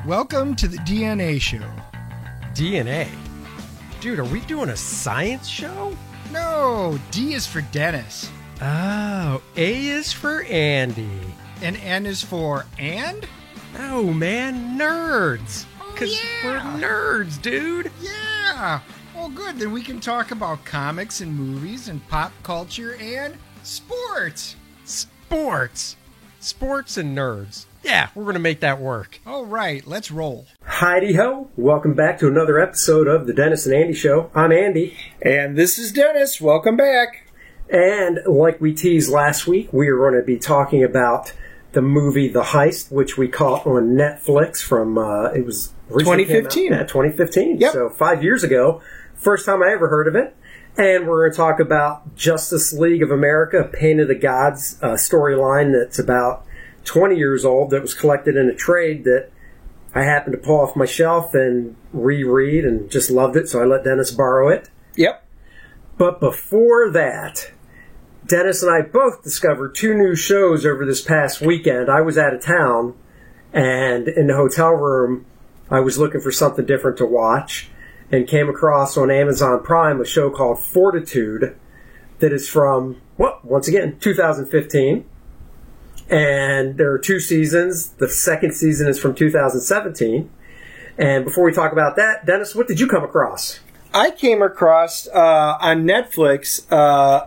Welcome to the DNA Show. DNA? Dude, are we doing a science show? No, D is for Dennis. Oh, A is for Andy. And N is for and? Oh, man, nerds. Oh, yeah. We're nerds, dude. Yeah. Well, good. Then we can talk about comics and movies and pop culture and sports. Sports and nerds. Yeah, we're going to make that work. All right, let's roll. Heidi-ho. Welcome back to another episode of the Dennis and Andy Show. I'm Andy. And this is Dennis. Welcome back. And like we teased last week, we are going to be talking about the movie The Heist, which we caught on Netflix from, it was 2015. Yeah, 2015. Yep. So 5 years ago. First time I ever heard of it. And we're going to talk about Justice League of America, Pain of the Gods storyline that's about 20 years old that was collected in a trade that I happened to pull off my shelf and reread and just loved it, so I let Dennis borrow it. Yep. But before that, Dennis and I both discovered two new shows over this past weekend. I was out of town, and in the hotel room, I was looking for something different to watch and came across on Amazon Prime a show called Fortitude that is from, well, once again, 2015. And there are two seasons. The second season is from 2017. And before we talk about that, Dennis, what did you come across? I came across on Netflix,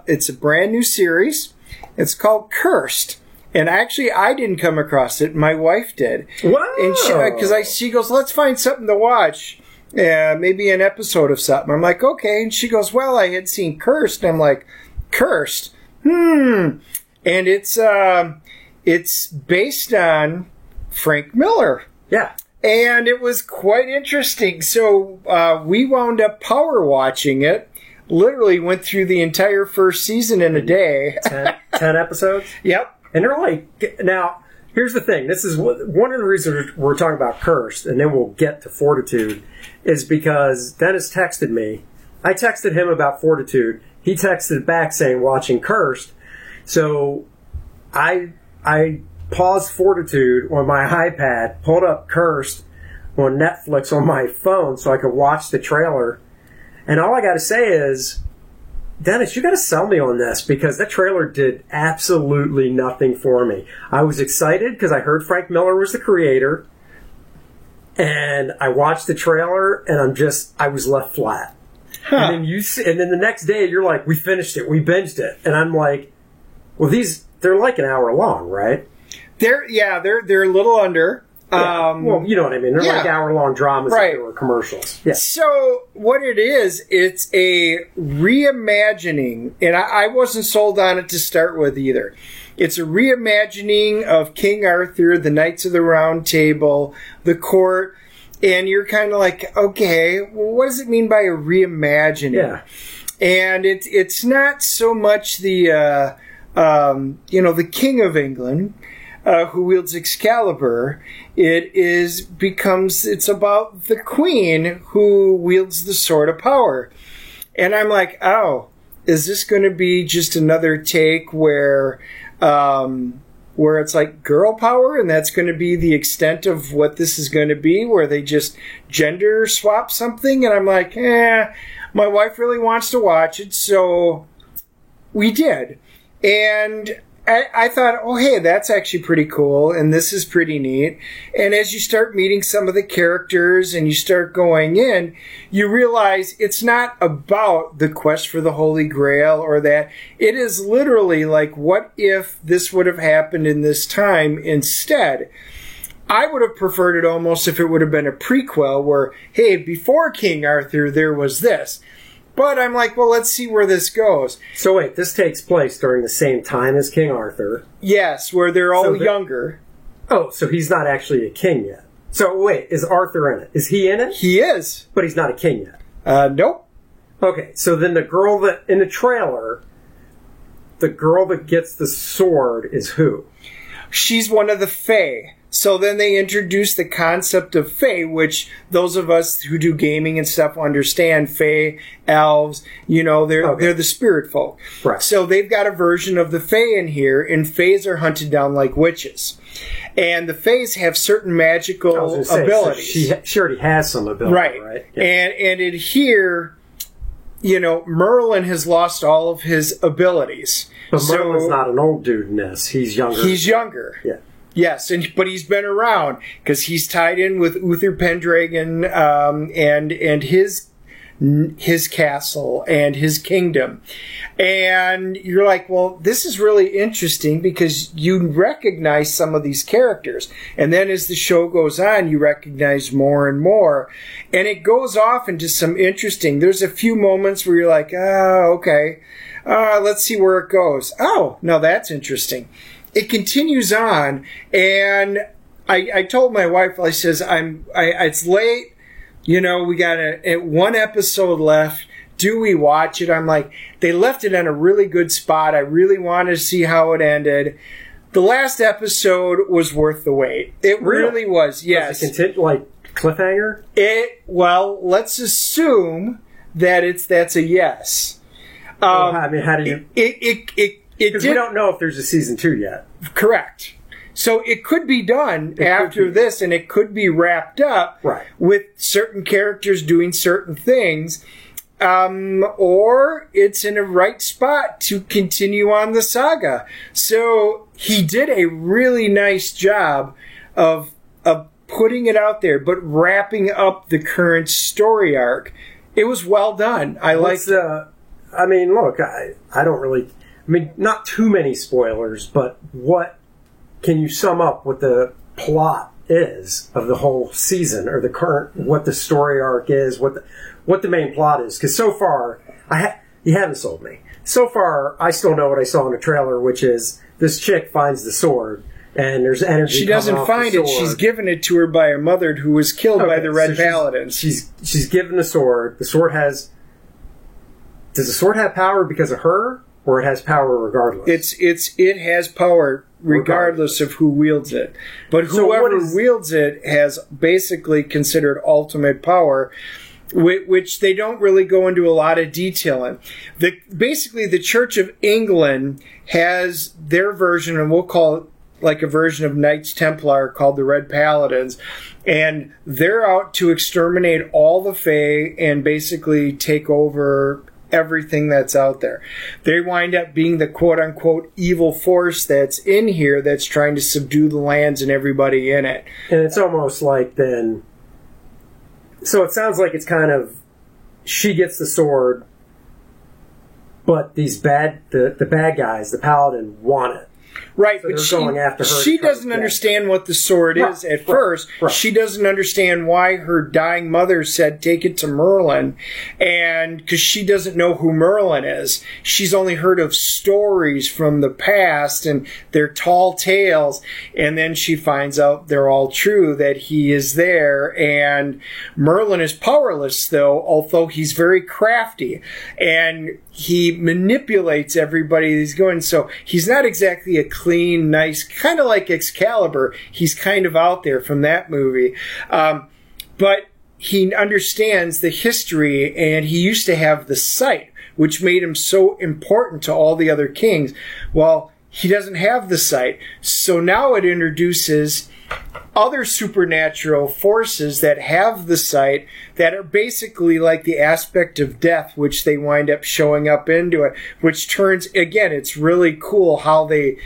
it's a brand new series. It's called Cursed. And actually, I didn't come across it. My wife did. Wow. And she goes, let's find something to watch. Maybe an episode of something. I'm like, okay. And she goes, well, I had seen Cursed. And I'm like, Cursed? And it's based on Frank Miller. Yeah. And it was quite interesting. So we wound up power watching it. Literally went through the entire first season in a day. 10 episodes? Yep. And they're like, now, here's the thing. This is one of the reasons we're talking about Cursed, and then we'll get to Fortitude, is because Dennis texted me. I texted him about Fortitude. He texted back saying, watching Cursed. So I paused Fortitude on my iPad, pulled up Cursed on Netflix on my phone so I could watch the trailer. And all I got to say is, Dennis, you got to sell me on this because that trailer did absolutely nothing for me. I was excited because I heard Frank Miller was the creator. And I watched the trailer and I was left flat. Huh. And then the next day you're like, we finished it, we binged it. And I'm like, well, they're like an hour long, right? They're a little under. Yeah. Well, you know what I mean. They're like hour-long dramas right. If they were commercials. Yeah. So what it is, it's a reimagining, and I wasn't sold on it to start with either. It's a reimagining of King Arthur, the Knights of the Round Table, the court, and you're kind of like, okay, well, what does it mean by a reimagining? Yeah. And it's not so much the the King of England, who wields Excalibur. It's about the Queen who wields the Sword of Power. And I'm like, oh, is this going to be just another take where it's like girl power, and that's going to be the extent of what this is going to be, where they just gender swap something? And I'm like, my wife really wants to watch it, so we did. And I thought, oh, hey, that's actually pretty cool, and this is pretty neat. And as you start meeting some of the characters and you start going in, you realize it's not about the quest for the Holy Grail or that. It is literally like, what if this would have happened in this time instead? I would have preferred it almost if it would have been a prequel where, hey, before King Arthur, there was this. But I'm like, well, let's see where this goes. So wait, this takes place during the same time as King Arthur? Yes, where they're all younger. Oh, so he's not actually a king yet. So wait, is Arthur in it? Is he in it? He is. But he's not a king yet? Nope. Okay, so then the girl that, in the trailer, the girl that gets the sword is who? She's one of the Fae. So then they introduced the concept of Fae, which those of us who do gaming and stuff understand. Fae, elves, they're the spirit folk. Right. So they've got a version of the Fae in here, and Faes are hunted down like witches. And the Fays have certain I magical was gonna say, abilities. so she already has some ability, right? Yeah. And in here, Merlin has lost all of his abilities. But Merlin's not an old dude in this. He's younger. He's younger. Yeah. Yes, but he's been around because he's tied in with Uther Pendragon and his castle and his kingdom. And you're like, well, this is really interesting because you recognize some of these characters. And then as the show goes on, you recognize more and more. And it goes off into some interesting, there's a few moments where you're like, okay, let's see where it goes. Oh, now that's interesting. It continues on, and I told my wife, I says, it's late, we got one episode left. Do we watch it? I'm like, they left it on a really good spot. I really wanted to see how it ended. The last episode was worth the wait. It really was, yes. Does it cliffhanger? Let's assume that that's a yes. How do you... Because we don't know if there's a season 2 yet. Correct. So it could be done after this, and it could be wrapped up with certain characters doing certain things, or it's in a right spot to continue on the saga. So he did a really nice job of putting it out there, but wrapping up the current story arc. It was well done. I liked it. Look, I don't really... not too many spoilers, but what can you sum up what the plot is of the whole season, or what the story arc is, what the main plot is? Because so far, you haven't sold me. So far, I still know what I saw in the trailer, which is this chick finds the sword, and there's energy. She doesn't find it; she's given it to her by her mother, who was killed by the Red Paladins. She's given the sword. The sword has. Does the sword have power because of her? Or it has power regardless? It has power regardless of who wields it. But whoever wields it has basically considered ultimate power, which they don't really go into a lot of detail in. Basically, the Church of England has their version, and we'll call it like a version of Knights Templar called the Red Paladins, and they're out to exterminate all the Fae and basically take over everything that's out there. They wind up being the quote-unquote evil force that's in here that's trying to subdue the lands and everybody in it. And it's almost like then... So it sounds like it's kind of... She gets the sword, but these the bad guys, the paladin, want it. Right, so but going after her. She doesn't understand what the sword is at first. Right. She doesn't understand why her dying mother said, take it to Merlin, and because she doesn't know who Merlin is. She's only heard of stories from the past and their tall tales, and then she finds out they're all true, that he is there, and Merlin is powerless, although he's very crafty, and he manipulates everybody he's going. So he's not exactly a clean, nice, kind of like Excalibur. He's kind of out there from that movie. But he understands the history, and he used to have the sight, which made him so important to all the other kings. Well, he doesn't have the sight. So now it introduces other supernatural forces that have the sight, that are basically like the aspect of death, which they wind up showing up into it, which turns, again, it's really cool how they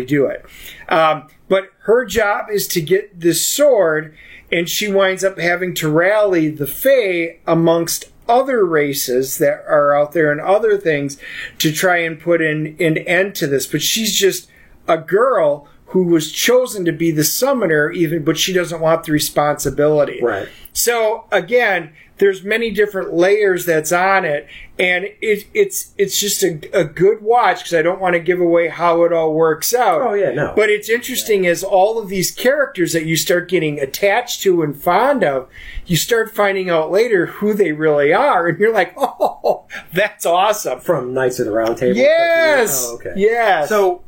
do it. But her job is to get this sword, and she winds up having to rally the Fae amongst other races that are out there and other things to try and put an end to this. But she's just a girl who was chosen to be the summoner, but she doesn't want the responsibility. Right. So again, there's many different layers that's on it, and it's just a good watch, because I don't want to give away how it all works out. Oh yeah, no. But it's interesting as all of these characters that you start getting attached to and fond of, you start finding out later who they really are, and you're like, oh, that's awesome. From Knights of the Round Table. Yes. Oh, okay. Yes. So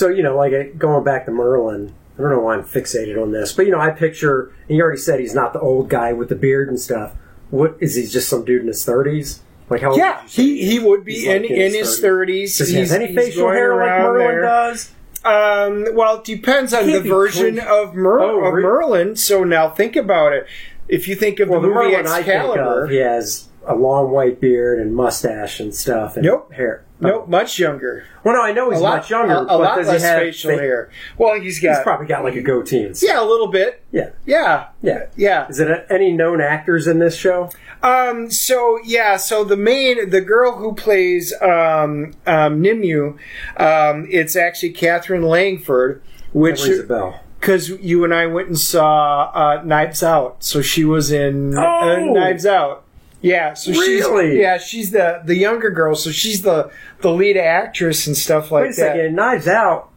like going back to Merlin, I don't know why I'm fixated on this, but I picture, and you already said he's not the old guy with the beard and stuff. What is he? Just some dude in his 30s? Like how old? Yeah, he would be in his 30s. Does he have any facial hair like Merlin does? Well, it depends on the Can't be version close. of, Oh, really? Merlin. So now think about it. If you think of Well, the the movie Merlin I think Excalibur, of, he has a long white beard and mustache and stuff. And Nope. hair. nope, much younger. Well, no, I know he's much younger, a but lot does less he have facial hair. Well, he's got probably got like a goatee and stuff. yeah, a little bit. Yeah. Yeah, Yeah. yeah. Is it any known actors in this show? So the girl who plays Nimue, it's actually Catherine Langford, which That rings a bell. because you and I went and saw Knives Out, so she was in Knives Out. Yeah, so Really? she's the younger girl, so she's the lead actress and stuff like Wait a that. second. Knives Out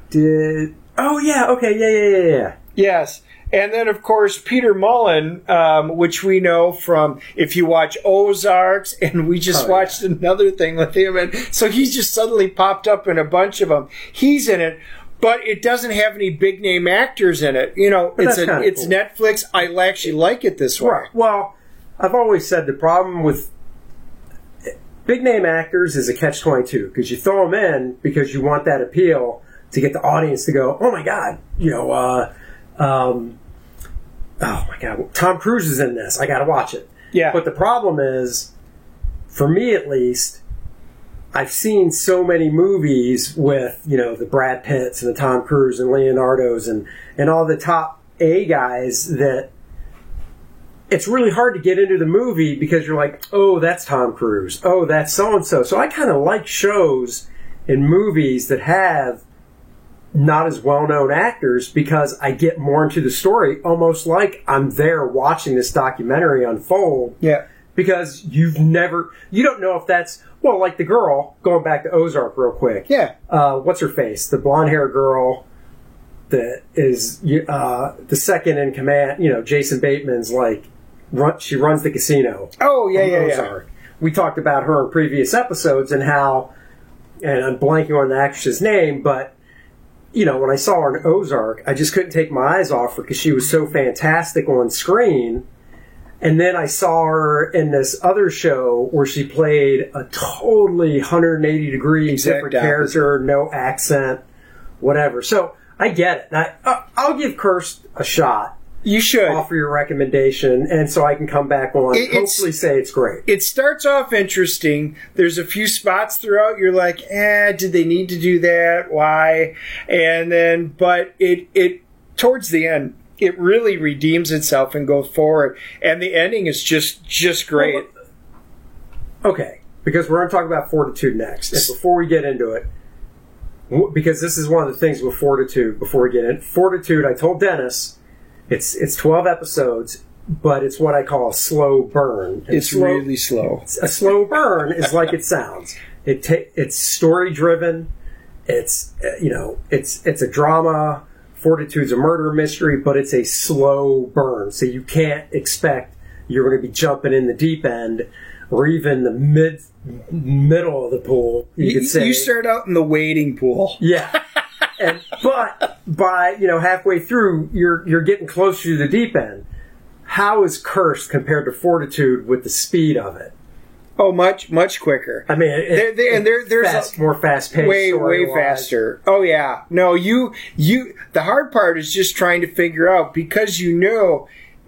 did. Oh yeah. Okay. Yeah. Yes. And then, of course, Peter Mullen, which we know from if you watch Ozarks, and we just watched another thing with him. And so he's just suddenly popped up in a bunch of them. He's in it, but it doesn't have any big name actors in it. You know, But it's that's kinda it's cool. Netflix. I actually like it this way. Right. Well, I've always said the problem with big name actors is a catch-22 because you throw them in because you want that appeal to get the audience to go, oh my god, oh my god, Tom Cruise is in this. I got to watch it. Yeah. But the problem is, for me at least, I've seen so many movies with, the Brad Pitts and the Tom Cruise and Leonardo's and all the top A guys that it's really hard to get into the movie because you're like, oh, that's Tom Cruise. Oh, that's so-and-so. So I kind of like shows and movies that have not as well-known actors because I get more into the story, almost like I'm there watching this documentary unfold. Yeah. Because you don't know if that's, well, like the girl, going back to Ozark real quick. Yeah. What's her face? The blonde-haired girl that is the second in command. Jason Bateman's she runs the casino. Oh, yeah, on yeah, yeah. Ozark. We talked about her in previous episodes and how, and I'm blanking on the actress's name, but when I saw her in Ozark, I just couldn't take my eyes off her because she was so fantastic on screen. And then I saw her in this other show where she played a totally 180 degree different character, no accent, whatever. So I get it. I'll give Kirst a shot. You should. Offer your recommendation, and so I can come back on and hopefully say it's great. It starts off interesting. There's a few spots throughout you're like, did they need to do that? Why? And then, but it towards the end, it really redeems itself and goes forward. And the ending is just great. Okay, because we're going to talk about Fortitude next. And before we get into it, because this is one of the things with Fortitude, before we get in, Fortitude, I told Dennis, it's 12 episodes, but it's what I call a slow burn. And It's really slow. A slow burn is like it sounds. It's story driven. It's it's a drama. Fortitude's a murder mystery, but it's a slow burn. So you can't expect you're going to be jumping in the deep end or even the middle of the pool. You could say you start out in the wading pool. yeah. But by halfway through, you're getting closer to the deep end. How is Cursed compared to Fortitude with the speed of it? Oh, much quicker. I mean, there's more fast paced, way faster. Oh yeah, no, you. The hard part is just trying to figure out because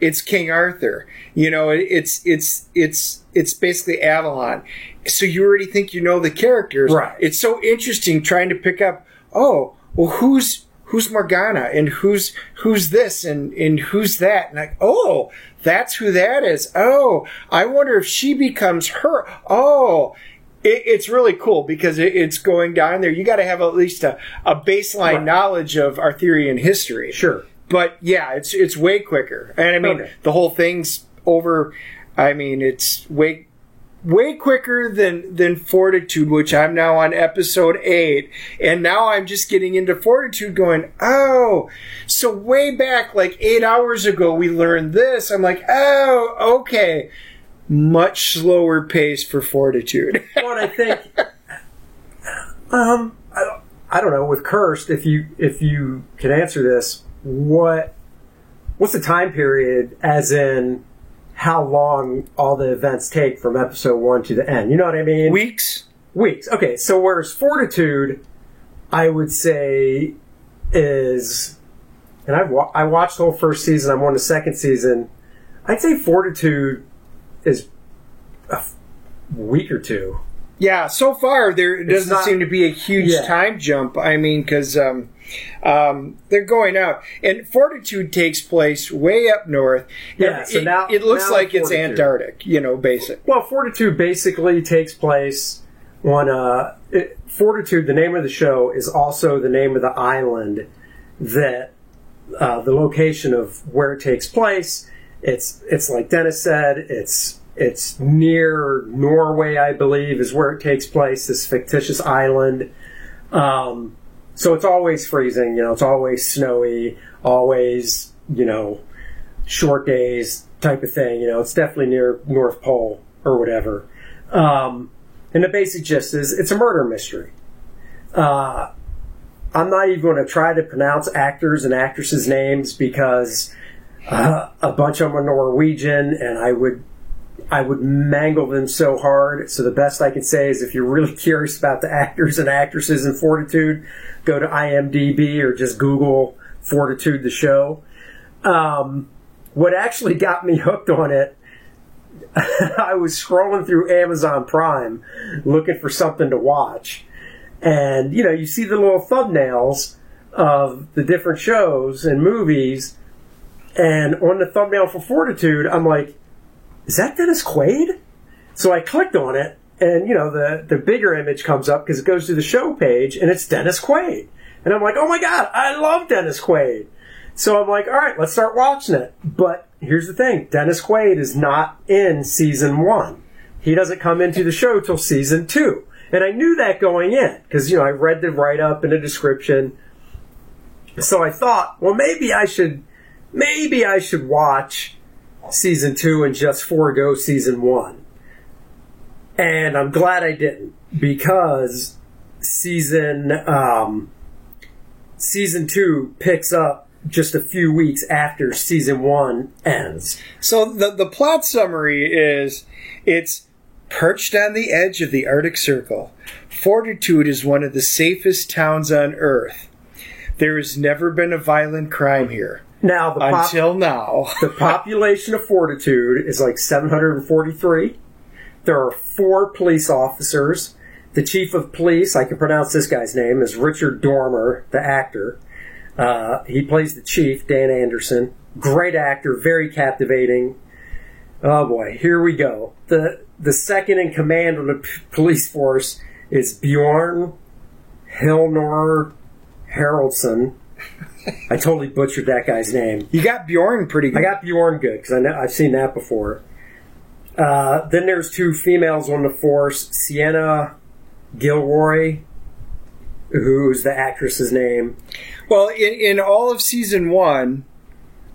it's King Arthur. It's basically Avalon. So you already think the characters. Right. It's so interesting trying to pick up. Oh, well, who's Morgana and who's this and who's that? And like, oh, that's who that is. Oh, I wonder if she becomes her. Oh, it's really cool because it's going down there. You got to have at least a baseline knowledge of Arthurian history. Sure. But yeah, it's way quicker. And I mean, the whole thing's over. I mean, it's way quicker than Fortitude, which I'm now on episode 8. And now I'm just getting into Fortitude going, oh, so way back like 8 hours ago we learned this. I'm like, oh, okay. Much slower pace for Fortitude. Well, I think, I don't know, with Cursed, if you can answer this, what's the time period as in how long all the events take from episode 1 to the end? You know what I mean? Weeks. Okay, so whereas Fortitude, I would say is, and I watched the whole first season. I'm on the second season. I'd say Fortitude is a week or two. Yeah, so far there doesn't seem to be a huge time jump. I mean, because they're going out, and Fortitude takes place way up north. Yeah, so now it looks now like it's Fortitude. Antarctic, basic. Well, Fortitude basically takes place on Fortitude. The name of the show is also the name of the island that the location of where it takes place. It's like Dennis said. It's near Norway, I believe, is where it takes place. This fictitious island. So it's always freezing. It's always snowy. Always short days type of thing. It's definitely near North Pole or whatever. And the basic gist is it's a murder mystery. I'm not even going to try to pronounce actors and actresses' names because a bunch of them are Norwegian, and I would mangle them so hard. So the best I can say is if you're really curious about the actors and actresses in Fortitude, go to IMDb or just Google Fortitude the show. What actually got me hooked on it, I was scrolling through Amazon Prime looking for something to watch. And, you see the little thumbnails of the different shows and movies. And on the thumbnail for Fortitude, I'm like, is that Dennis Quaid? So I clicked on it, and, the bigger image comes up because it goes to the show page, and it's Dennis Quaid. And I'm like, oh my God, I love Dennis Quaid. So I'm like, all right, let's start watching it. But here's the thing. Dennis Quaid is not in season 1. He doesn't come into the show till season 2. And I knew that going in because, I read the write-up and the description. So I thought, well, maybe I should watch season 2 and just forego season 1. And I'm glad I didn't because season 2 picks up just a few weeks after season 1 ends. So the plot summary is it's perched on the edge of the Arctic Circle. Fortitude is one of the safest towns on Earth. There has never been a violent crime here. Now, until now. The population of Fortitude is like 743. There are 4 police officers. The chief of police, I can pronounce this guy's name, is Richard Dormer, the actor. He plays the chief, Dan Anderson. Great actor, very captivating. Oh boy, here we go. The second in command on the police force is Bjorn Hilnor Haraldsson. I totally butchered that guy's name. You got Bjorn pretty good. I got Bjorn good because I've seen that before. Then there's 2 females on the force, Sienna Gilroy, who's the actress's name. Well, in all of season 1,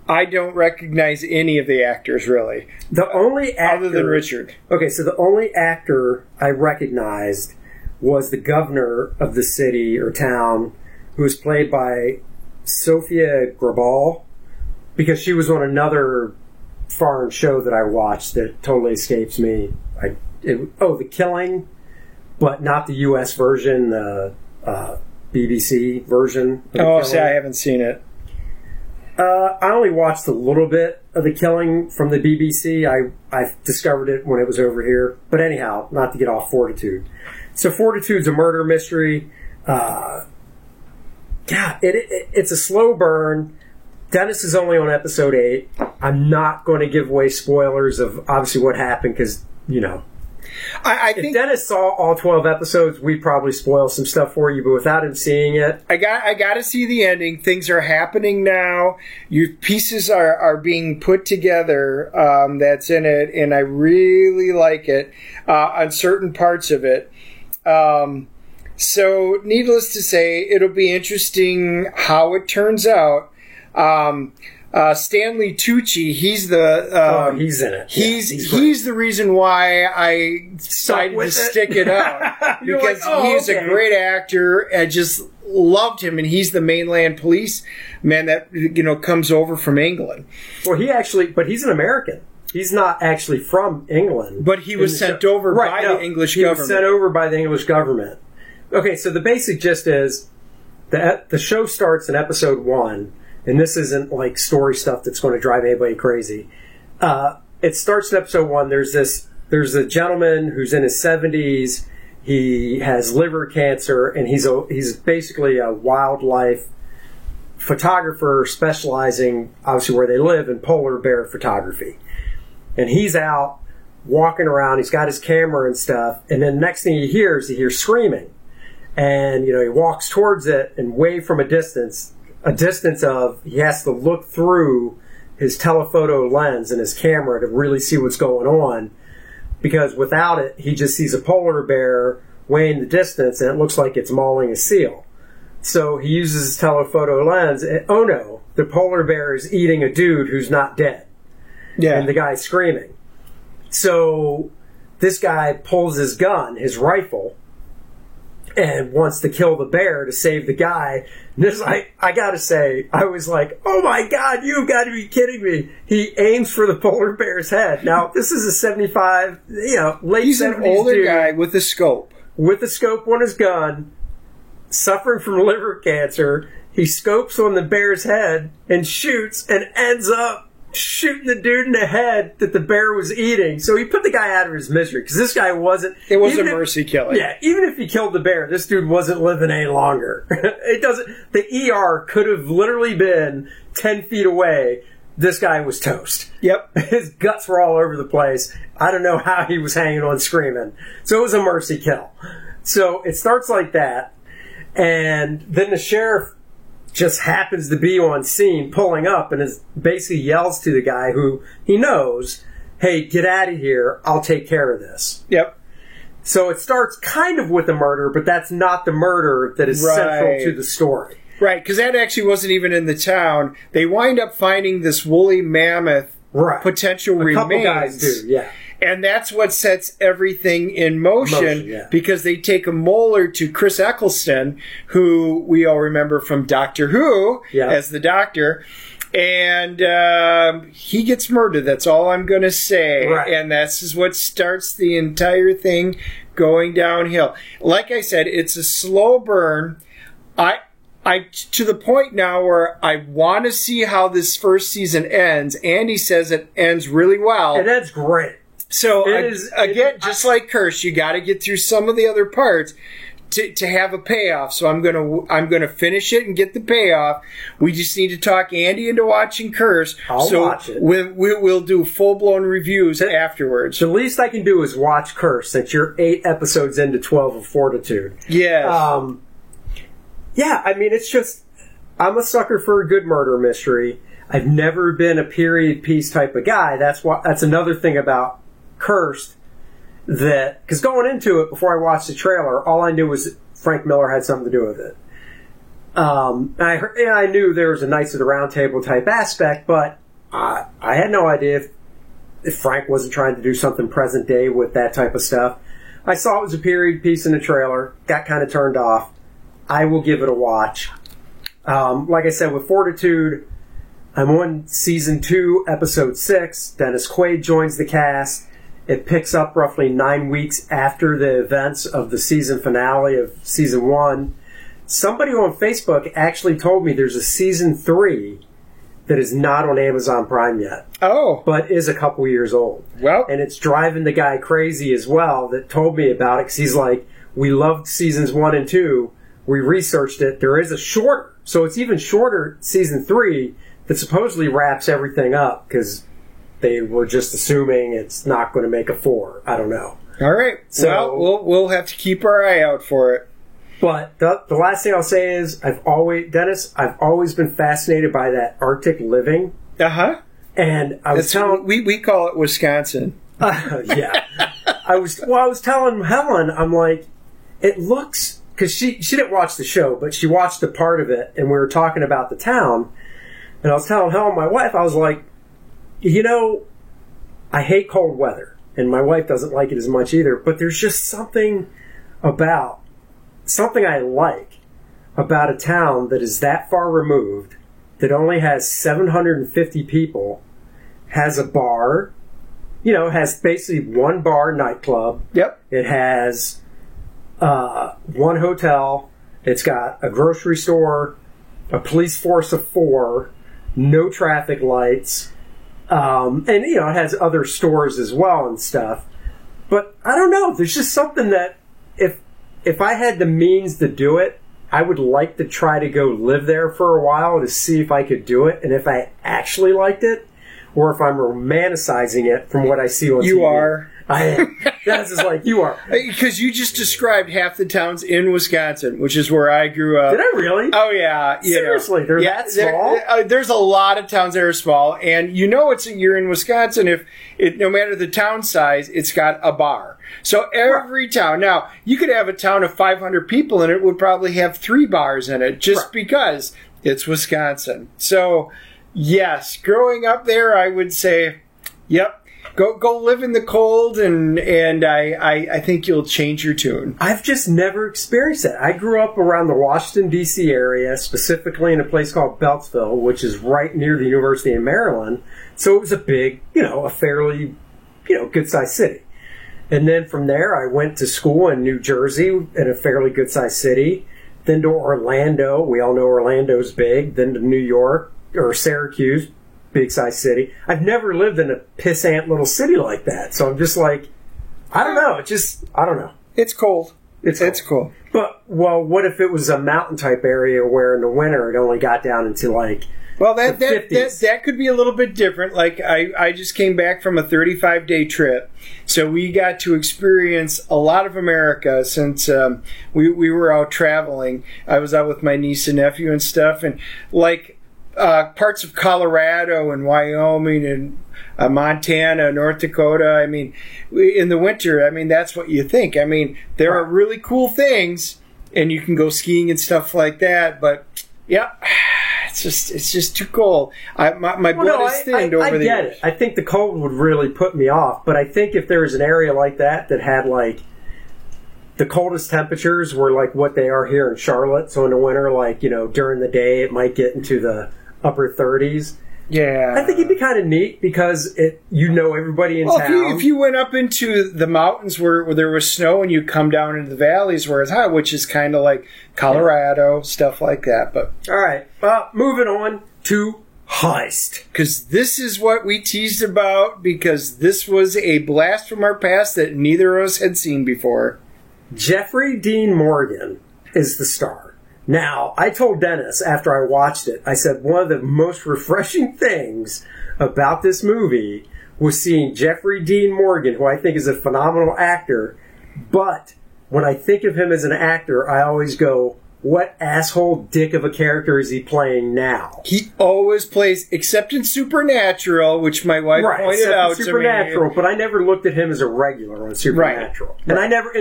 I don't recognize any of the actors, really. The only actor... Other than Richard. Okay, so the only actor I recognized was the governor of the city or town, who was played by Sofia Grabal, because she was on another foreign show that I watched that totally escapes me. The Killing, but not the U.S. version, the BBC version. Oh, see, I haven't seen it. I only watched a little bit of The Killing from the BBC. I discovered it when it was over here. But anyhow, not to get off Fortitude. So Fortitude's a murder mystery. It's a slow burn. Dennis is only on episode 8. I'm not going to give away spoilers of obviously what happened because, I think if Dennis saw all 12 episodes, we'd probably spoil some stuff for you, but without him seeing it... I got to see the ending. Things are happening now. Your pieces are being put together that's in it, and I really like it on certain parts of it. So, needless to say, it'll be interesting how it turns out. Stanley Tucci, he's the he's in it. He's the reason why I decided to stick it out because he's a great actor. I just loved him, and he's the mainland police man that comes over from England. Well, but he's an American. He's not actually from England, but he was sent over by the English government. He was sent over by the English government. Okay, so the basic gist is the show starts in episode 1, and this isn't like story stuff that's going to drive anybody crazy. It starts in episode 1. There's a gentleman who's in his 70s. He has liver cancer, and he's basically a wildlife photographer specializing, obviously where they live, in polar bear photography. And he's out walking around. He's got his camera and stuff. And then the next thing he hears screaming. And, he walks towards it, and way from a distance of, he has to look through his telephoto lens and his camera to really see what's going on. Because without it, he just sees a polar bear way in the distance, and it looks like it's mauling a seal. So he uses his telephoto lens, and oh no, the polar bear is eating a dude who's not dead. Yeah. And the guy's screaming. So this guy pulls his gun, his rifle, and wants to kill the bear to save the guy. And this, I gotta say, I was like, oh my God, you've got to be kidding me. He aims for the polar bear's head. Now, this is a 75, late He's 70s an older dude guy with a scope. with a scope on his gun, suffering from liver cancer. He scopes on the bear's head and shoots, and ends up shooting the dude in the head that the bear was eating. So he put the guy out of his misery, because this guy wasn't... It was a even if- mercy killing. Yeah, even if he killed the bear, this dude wasn't living any longer. It doesn't... The ER could have literally been 10 feet away. This guy was toast. Yep. His guts were all over the place. I don't know how he was hanging on screaming. So it was a mercy kill. So it starts like that. And then the sheriff just happens to be on scene pulling up, and basically yells to the guy who he knows, hey, get out of here. I'll take care of this. Yep. So it starts kind of with a murder, but that's not the murder that is central to the story. Right, because that actually wasn't even in the town. They wind up finding this woolly mammoth potential remains. A couple guys do, yeah. And that's what sets everything in motion, yeah. Because they take a molar to Chris Eccleston, who we all remember from Doctor Who as the Doctor, and he gets murdered. That's all I'm going to say. Right. And this is what starts the entire thing going downhill. Like I said, it's a slow burn. I to the point now where I want to see how this first season ends. Andy says it ends really well. And that's great. So just like Curse, you got to get through some of the other parts to have a payoff. So I'm gonna finish it and get the payoff. We just need to talk Andy into watching Curse. I'll watch it. We'll do full blown reviews afterwards. The least I can do is watch Curse, since you're 8 episodes into 12 of Fortitude. Yeah. Yeah, I mean, it's just, I'm a sucker for a good murder mystery. I've never been a period piece type of guy. That's another thing about Cursed, because going into it, before I watched the trailer, all I knew was Frank Miller had something to do with it. I knew there was a Knights of the Round Table type aspect, but I had no idea if Frank wasn't trying to do something present day with that type of stuff. I saw it was a period piece in the trailer, got kind of turned off. I will give it a watch. Like I said, with Fortitude, I'm on season 2, episode 6. Dennis Quaid joins the cast. It picks up roughly 9 weeks after the events of the season finale of season 1. Somebody on Facebook actually told me there's a season 3 that is not on Amazon Prime yet. Oh. But is a couple years old. Well. And it's driving the guy crazy as well that told me about it, because he's like, we loved seasons 1 and 2. We researched it. There is a shorter, so it's even shorter season 3 that supposedly wraps everything up, because they were just assuming it's not going to make a 4. I don't know. All right. So we'll have to keep our eye out for it. But the last thing I'll say is I've always been fascinated by that Arctic living. Uh-huh. And I was telling... We call it Wisconsin. Yeah. I was telling Helen, I'm like, it looks... Because she didn't watch the show, but she watched a part of it, and we were talking about the town. And I was telling Helen, my wife, I was like, I hate cold weather, and my wife doesn't like it as much either, but there's just something I like about a town that is that far removed, that only has 750 people, has a bar, has basically one bar nightclub. Yep. It has one hotel, It's got a grocery store, a police force of 4, no traffic lights, and it has other stores as well and stuff. But I don't know. There's just something that if I had the means to do it, I would like to try to go live there for a while to see if I could do it, and if I actually liked it, or if I'm romanticizing it from what I see on TV. You are. I am. That's just like you are. Because you just described half the towns in Wisconsin, which is where I grew up. Did I really? Oh, yeah. Seriously, they're that small? There's a lot of towns that are small, and you're in Wisconsin if no matter the town size, it's got a bar. So every town. Now, you could have a town of 500 people, and it would probably have 3 bars in it just because it's Wisconsin. So, yes, growing up there, I would say, yep. Go live in the cold, and I think you'll change your tune. I've just never experienced that. I grew up around the Washington, D.C. area, specifically in a place called Beltsville, which is right near the University of Maryland. So it was a big, a fairly, good-sized city. And then from there, I went to school in New Jersey in a fairly good-sized city. Then to Orlando. We all know Orlando's big. Then to New York, or Syracuse. Big size city. I've never lived in a pissant little city like that. So I'm just like, I don't know. I don't know. It's cold. It's cold. But, what if it was a mountain type area where in the winter it only got down into like that could be a little bit different. Like I just came back from a 35-day trip. So we got to experience a lot of America since we were out traveling. I was out with my niece and nephew and stuff, and parts of Colorado and Wyoming and Montana, North Dakota. I mean, in the winter, that's what you think. There are really cool things, and you can go skiing and stuff like that. But yeah, it's just too cold. My blood is thinned over the years. I get it. I think the cold would really put me off. But I think if there was an area like that had like the coldest temperatures were like what they are here in Charlotte. So in the winter, during the day, it might get into the upper 30s. Yeah. I think it'd be kind of neat because everybody in town. If you went up into the mountains where there was snow and you come down into the valleys where it's hot, which is kind of like Colorado, stuff like that. But all right. Moving on to Heist. Because this is what we teased about, because this was a blast from our past that neither of us had seen before. Jeffrey Dean Morgan is the star. Now, I told Dennis after I watched it, I said one of the most refreshing things about this movie was seeing Jeffrey Dean Morgan, who I think is a phenomenal actor, but when I think of him as an actor, I always go, what asshole dick of a character is he playing now? He always plays, except in Supernatural, which my wife pointed out to me. Supernatural, but I never looked at him as a regular on Supernatural. Right. And I never,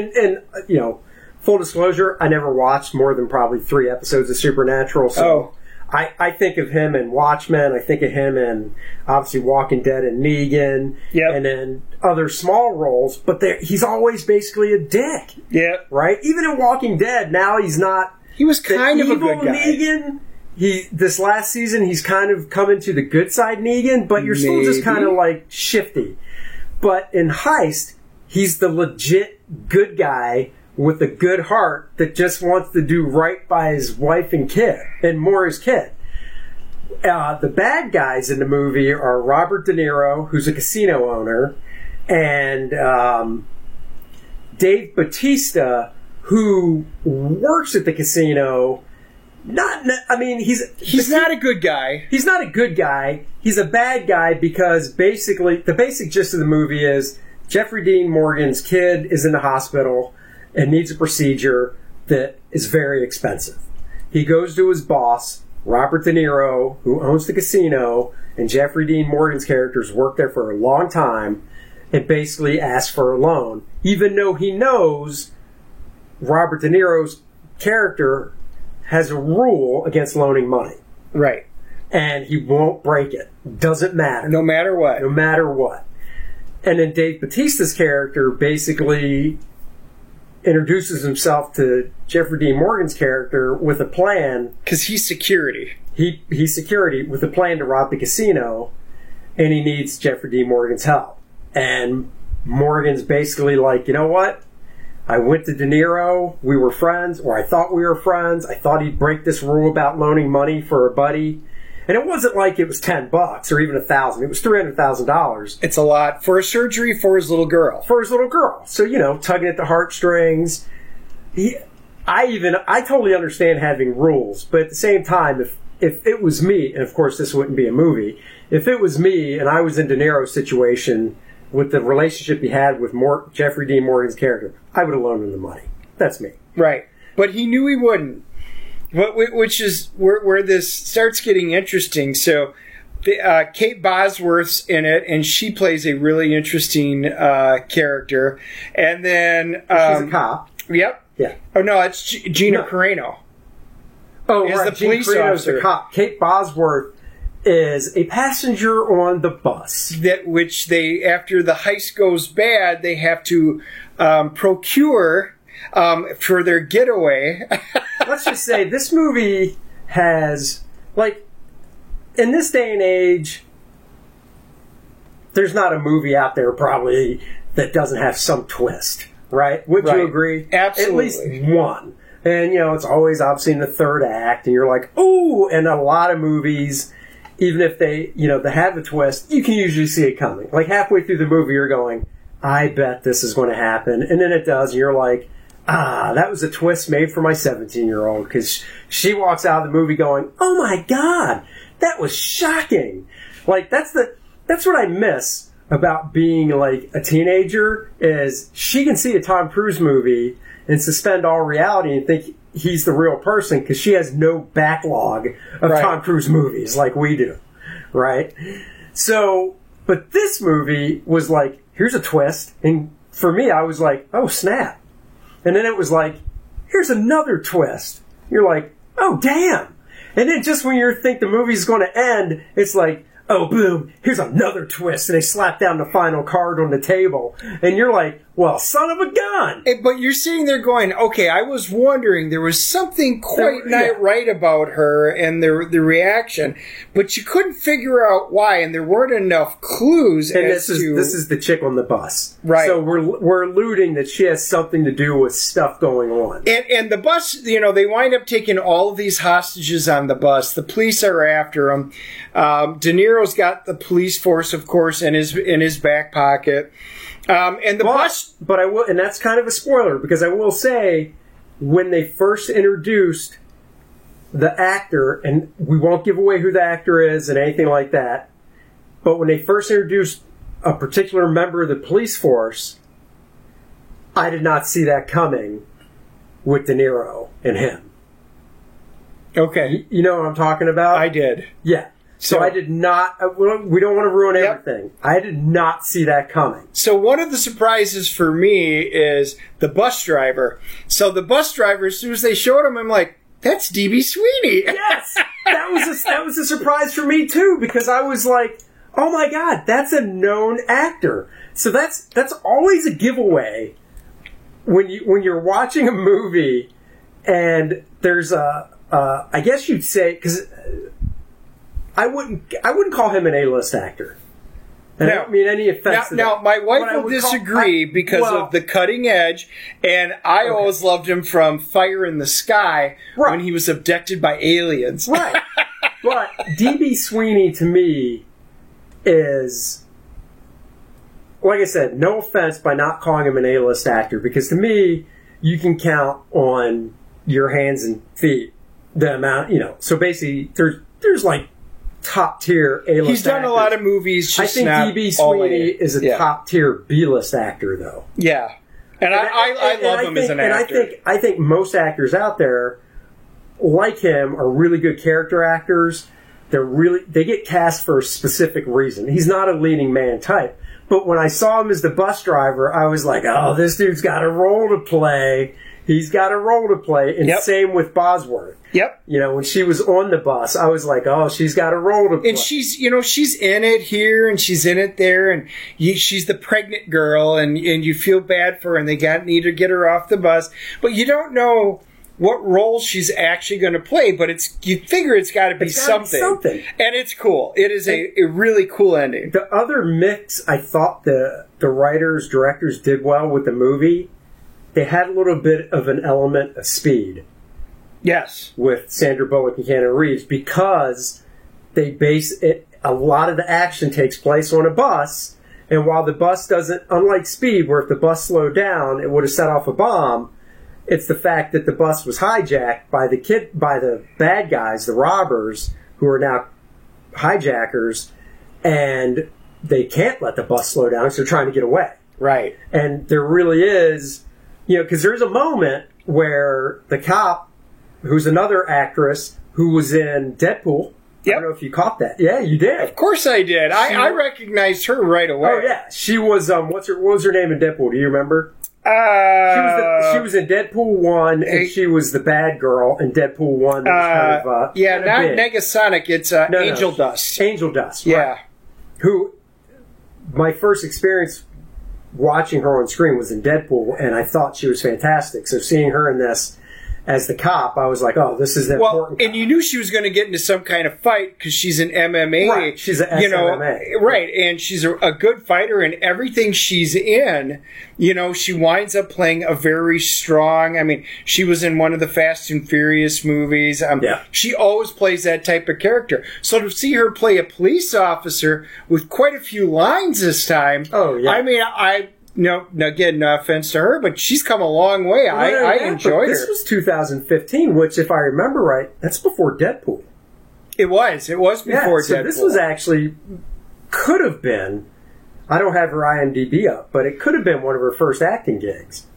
full disclosure, I never watched more than probably 3 episodes of Supernatural. So I think of him in Watchmen. I think of him in, obviously, Walking Dead and Negan. Yep. And then other small roles. But he's always basically a dick. Yeah. Right? Even in Walking Dead, now he's not. He was kind of a good guy. Negan. This last season, he's kind of coming to the good side Negan, but you're still just kind of like shifty. But in Heist, he's the legit good guy with a good heart that just wants to do right by his wife and kid, and more his kid. The bad guys in the movie are Robert De Niro, who's a casino owner, and Dave Bautista, who works at the casino. He's not a good guy. He's not a good guy. He's a bad guy because basically, the basic gist of the movie is Jeffrey Dean Morgan's kid is in the hospital and needs a procedure that is very expensive. He goes to his boss, Robert De Niro, who owns the casino, and Jeffrey Dean Morgan's characters worked there for a long time, and basically asks for a loan, even though he knows Robert De Niro's character has a rule against loaning money. Right. And he won't break it. Doesn't matter. No matter what. No matter what. And then Dave Bautista's character basically introduces himself to Jeffrey Dean Morgan's character with a plan. Because he's security. He's security with a plan to rob the casino, and he needs Jeffrey Dean Morgan's help. And Morgan's basically like, you know what? I went to De Niro. We were friends, or I thought we were friends. I thought he'd break this rule about loaning money for a buddy. And it wasn't like it was $10 or even $1,000. It was $300,000 It's a lot for a surgery for his little girl. for his little girl. So, tugging at the heartstrings. I totally understand having rules, but at the same time, if it was me, and of course this wouldn't be a movie, if it was me and I was in De Niro's situation with the relationship he had with Jeffrey Dean Morgan's character, I would have loaned him the money. That's me. Right. But he knew he wouldn't. Which is where this starts getting interesting. So Kate Bosworth's in it, and she plays a really interesting character. And then... She's a cop. Yep. Yeah. Oh, no, it's Gina Carano. Oh, Is right. the Gene police Carano's officer. the cop. Kate Bosworth is a passenger on the bus. Which they, after the heist goes bad, they have to procure for their getaway. Let's just say this movie has, in this day and age, there's not a movie out there probably that doesn't have some twist, right? Would you agree? Absolutely. At least one. And, it's always obviously in the third act, and you're like, ooh, and a lot of movies, even if they have a twist, you can usually see it coming. Like halfway through the movie, you're going, I bet this is going to happen. And then it does, and you're like, that was a twist made for my 17-year-old, because she walks out of the movie going, oh my God, that was shocking. Like, that's what I miss about being like a teenager, is she can see a Tom Cruise movie and suspend all reality and think he's the real person, because she has no backlog of Tom Cruise movies like we do, right? So, but this movie was like, here's a twist, and for me, I was like, oh snap. And then it was like, here's another twist. You're like, oh, damn. And then just when you think the movie's going to end, it's like, oh, boom, here's another twist. And they slap down the final card on the table. And you're like, well, son of a gun. But you're sitting there going, okay, I was wondering, there was something quite not right about her and the reaction, but you couldn't figure out why, and there weren't enough clues. And this is the chick on the bus. Right. So we're alluding that she has something to do with stuff going on. And the bus, they wind up taking all of these hostages on the bus. The police are after them. De Niro's got the police force, of course, in his back pocket. And the bus, but I will, and that's kind of a spoiler, because I will say, when they first introduced the actor, and we won't give away who the actor is and anything like that, but when they first introduced a particular member of the police force, I did not see that coming with De Niro and him. Okay. You know what I'm talking about? I did. Yeah. So I did not, we don't want to ruin everything. I did not see that coming. So one of the surprises for me is the bus driver. So the bus driver, as soon as they showed him, I'm like, that's D.B. Sweeney. Yes! That was a surprise for me too, because I was like, oh my God, that's a known actor. So that's always a giveaway when you're watching a movie and there's I guess you'd say, because I wouldn't call him an A-list actor. And I don't mean any offense to now, that. my wife will disagree because of the cutting edge, and I always loved him from Fire in the Sky when he was abducted by aliens. Right. But D.B. Sweeney, to me, is, like I said, no offense by not calling him an A-list actor, because to me, you can count on your hands and feet the amount, so basically, there's like top tier A-list He's done actors. a lot of movies. I think D.B. Sweeney is a top tier B-list actor, though. Yeah, and I love him as an actor. And I think most actors out there like him are really good character actors. They get cast for a specific reason. He's not a leading man type. But when I saw him as the bus driver, I was like, oh, this dude's got a role to play. He's got a role to play. And same with Bosworth. Yep. When she was on the bus, I was like, oh, she's got a role to play. And she's in it here and she's in it there, and she's the pregnant girl, and you feel bad for her, and they need to get her off the bus. But you don't know what role she's actually going to play, but you figure it's got to be something. And it's cool. It is a really cool ending. The other mix I thought the writers, directors did well with the movie they had a little bit of an element of Speed Yes. with Sandra Bullock and Keanu Reeves because they base it. A lot of the action takes place on a bus, and while the bus doesn't, unlike Speed, where if the bus slowed down, it would have set off a bomb. It's the fact that the bus was hijacked by the bad guys, the robbers, who are now hijackers, and they can't let the bus slow down because they're trying to get away. Right. And there really is, because there's a moment where the cop, who's another actress who was in Deadpool. I Yep. don't know if you caught that. Yeah, you did. Of course I did. I recognized her right away. Oh yeah, she was. What was her name in Deadpool? Do you remember? She was in Deadpool 1, and she was the bad girl in Deadpool 1. That was kind of, yeah, kind not of big. Negasonic. It's Angel Dust. Angel Dust. Yeah. Right. Who? My first experience watching her on screen was in Deadpool, and I thought she was fantastic. So seeing her in this as the cop, I was like, "Oh, this is the important." And you knew she was going to get into some kind of fight because she's an MMA. Right. She's an MMA. Right, and she's a good fighter, and everything she's in, she winds up playing a very strong. I mean, she was in one of the Fast and Furious movies. Yeah. She always plays that type of character. So to see her play a police officer with quite a few lines this time, Oh, yeah. I mean, No, again, no offense to her, but she's come a long way. I enjoyed her. This was 2015, which, if I remember right, that's before Deadpool. It was before so Deadpool. this was actually, could have been, I don't have her IMDb up, but it could have been one of her first acting gigs.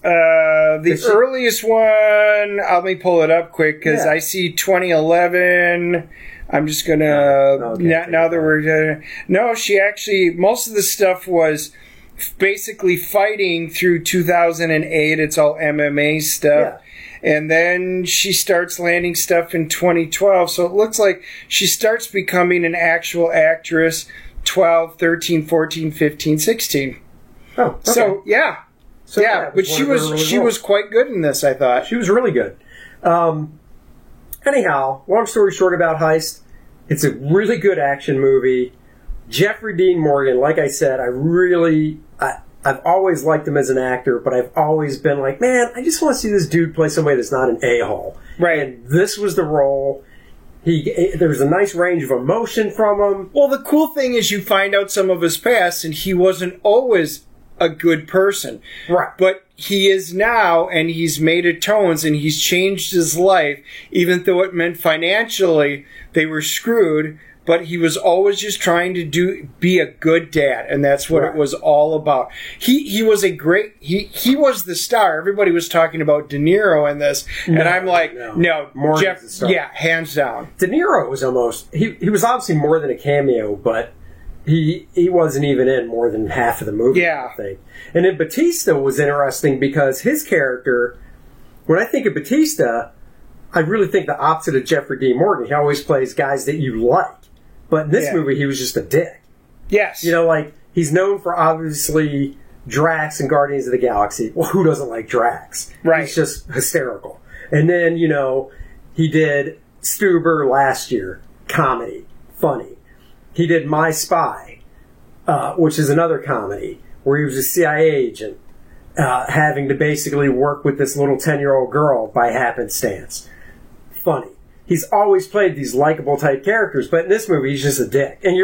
The earliest one, let me pull it up quick, because I see 2011. I'm just going to, now that we're, no, she actually, most of the stuff was basically fighting through 2008. It's all MMA stuff. Yeah. And then she starts landing stuff in 2012. So it looks like she starts becoming an actual actress 12, 13, 14, 15, 16. Oh, okay. So, yeah. So, but she was quite good in this, I thought. She was really good. Anyhow, long story short about Heist, it's a really good action movie. Jeffrey Dean Morgan, like I said, I've always liked him as an actor, but I've always been like, man, I just want to see this dude play somebody that's not an a-hole. Right. And this was the role. There was a nice range of emotion from him. Well, the cool thing is you find out some of his past, and he wasn't always a good person. Right. But he is now, and he's made atones, and he's changed his life, even though it meant financially they were screwed. But he was always just trying to be a good dad, and that's what it was all about. He was a great, he was the star. Everybody was talking about De Niro in this, and I'm like, no, Morgan's the star. Yeah, hands down. De Niro was almost, he was obviously more than a cameo, but he wasn't even in more than half of the movie, I think. And then Batista was interesting because his character, when I think of Batista, I really think the opposite of Jeffrey Dean Morgan. He always plays guys that you like. But in this movie, he was just a dick. Yes. He's known for obviously Drax and Guardians of the Galaxy. Well, who doesn't like Drax? Right. He's just hysterical. And then, he did Stuber last year. Comedy. Funny. He did My Spy, which is another comedy, where he was a CIA agent having to basically work with this little 10-year-old girl by happenstance. Funny. He's always played these likable type characters, but in this movie, he's just a dick. And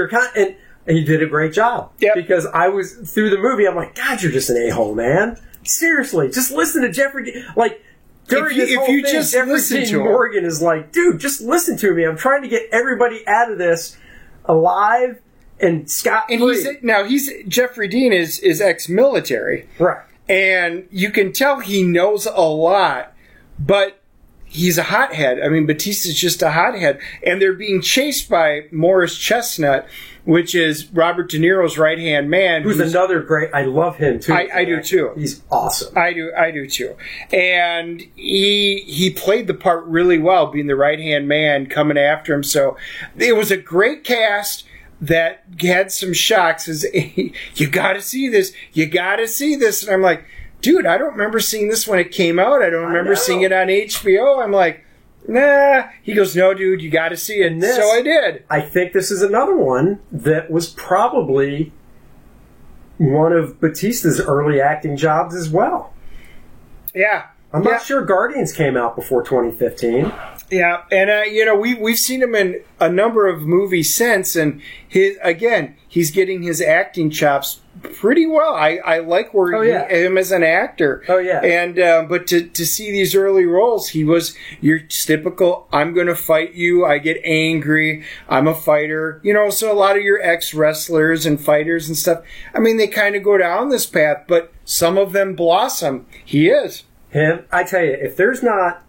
and he did a great job. Yep. Because I was, through the movie, I'm like, God, you're just an a-hole, man. Seriously, just listen to Jeffrey Dean. Like, during this whole thing, Jeffrey Dean Morgan is like, dude, just listen to me. I'm trying to get everybody out of this alive and scot-free. And Jeffrey Dean is ex-military. Right. And you can tell he knows a lot, but he's a hothead. I mean, Batista's just a hothead. And they're being chased by Morris Chestnut, which is Robert De Niro's right-hand man. Who's another great... I love him, too. I do, too. He's awesome. I do, too. And he played the part really well, being the right-hand man coming after him. So it was a great cast that had some shocks. You got to see this. You got to see this. And I'm like... Dude, I don't remember seeing this when it came out. I don't remember seeing it on HBO. I'm like, nah. He goes, no, dude, you got to see it. So I did. I think this is another one that was probably one of Batista's early acting jobs as well. Yeah. I'm not sure Guardians came out before 2015. Yeah, and we've seen him in a number of movies since, and he's getting his acting chops pretty well. I like him as an actor. Oh yeah, and but to see these early roles, he was your typical. I'm going to fight you. I get angry. I'm a fighter. So a lot of your ex wrestlers and fighters and stuff. I mean, they kind of go down this path, but some of them blossom. He is him. I tell you, if there's not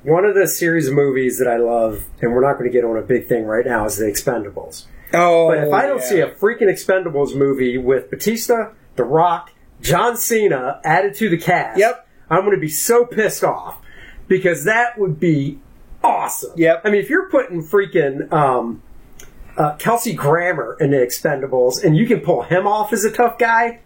one of the series of movies that I love, and we're not going to get on a big thing right now, is The Expendables. Oh, but if I don't see a freaking Expendables movie with Batista, The Rock, John Cena added to the cast, I'm going to be so pissed off, because that would be awesome. Yep. I mean, if you're putting freaking Kelsey Grammer in The Expendables, and you can pull him off as a tough guy.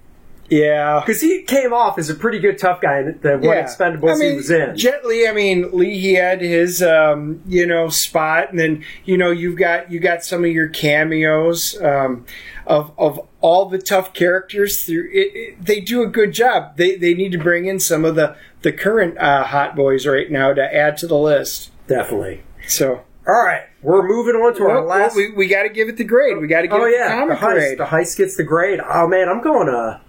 Yeah. Because he came off as a pretty good tough guy in the one Expendables he was in. Jet Li, Lee, he had his, spot, and then, you got some of your cameos of all the tough characters. They do a good job. They need to bring in some of the current hot boys right now to add to the list. Definitely. So. All right, we're moving on to our last. We got to give it the grade. We got to give it the comic grade. The heist gets the grade. Oh man, I'm going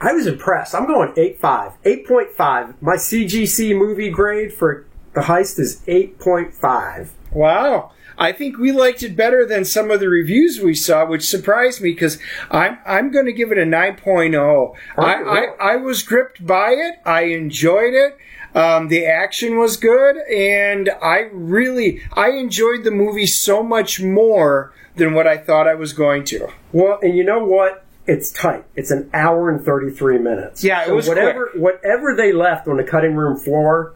I was impressed. I'm going 8.5. 8.5. My CGC movie grade for The Heist is 8.5. Wow. I think we liked it better than some of the reviews we saw, which surprised me because I'm going to give it a 9.0. I was gripped by it. I enjoyed it. The action was good, and I enjoyed the movie so much more than what I thought I was going to. Well, and you know what? It's tight. It's an hour and 33 minutes. Yeah, it was quick. Whatever they left on the cutting room floor,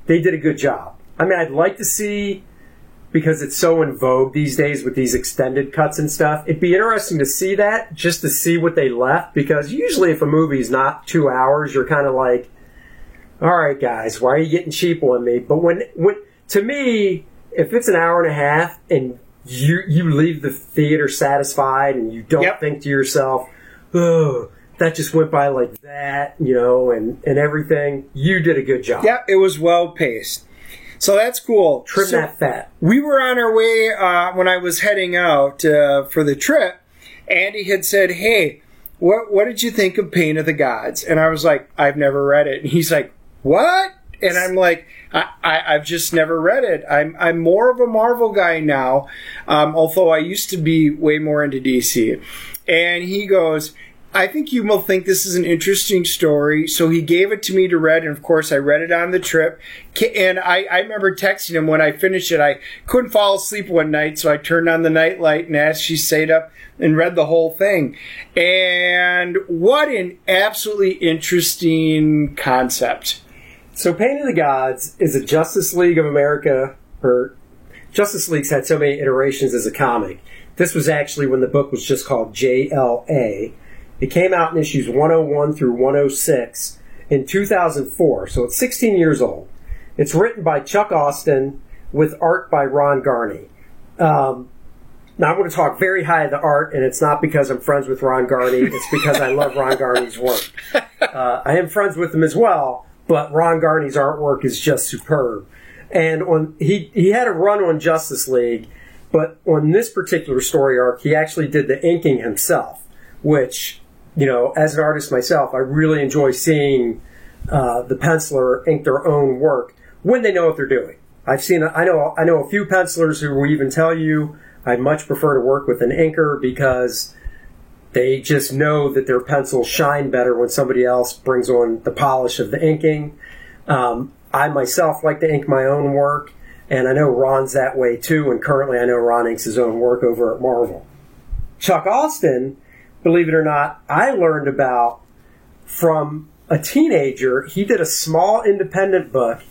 they did a good job. I mean, I'd like to see, because it's so in vogue these days with these extended cuts and stuff, it'd be interesting to see that, just to see what they left, because usually if a movie's not 2 hours, you're kind of like, all right, guys, why are you getting cheap on me? But when to me, if it's an hour and a half and you leave the theater satisfied and you don't think to yourself, oh, that just went by like that, and everything, you did a good job. Yeah, it was well paced. So that's cool. Trim that fat. We were on our way when I was heading out for the trip. Andy had said, hey, what did you think of Pain of the Gods? And I was like, I've never read it. And he's like, what? And I'm like, I've just never read it. I'm more of a Marvel guy now, although I used to be way more into DC. And he goes, I think you will think this is an interesting story. So he gave it to me to read, and of course I read it on the trip. And I remember texting him when I finished it. I couldn't fall asleep one night, so I turned on the nightlight, and as she stayed up and read the whole thing. And what an absolutely interesting concept. So Pain of the Gods is a Justice League of America, or Justice League's had so many iterations as a comic. This was actually when the book was just called JLA. It came out in issues 101 through 106 in 2004, so it's 16 years old. It's written by Chuck Austin with art by Ron Garney. Now, I'm going to talk very high of the art, and it's not because I'm friends with Ron Garney. It's because I love Ron Garney's work. I am friends with him as well, but Ron Garney's artwork is just superb. And he had a run on Justice League, but on this particular story arc, he actually did the inking himself, which, as an artist myself, I really enjoy seeing the penciler ink their own work when they know what they're doing. I know a few pencilers who will even tell you I much prefer to work with an inker because they just know that their pencils shine better when somebody else brings on the polish of the inking. I myself like to ink my own work, and I know Ron's that way too, and currently I know Ron inks his own work over at Marvel. Chuck Austin, believe it or not, I learned about from a teenager. He did a small independent book,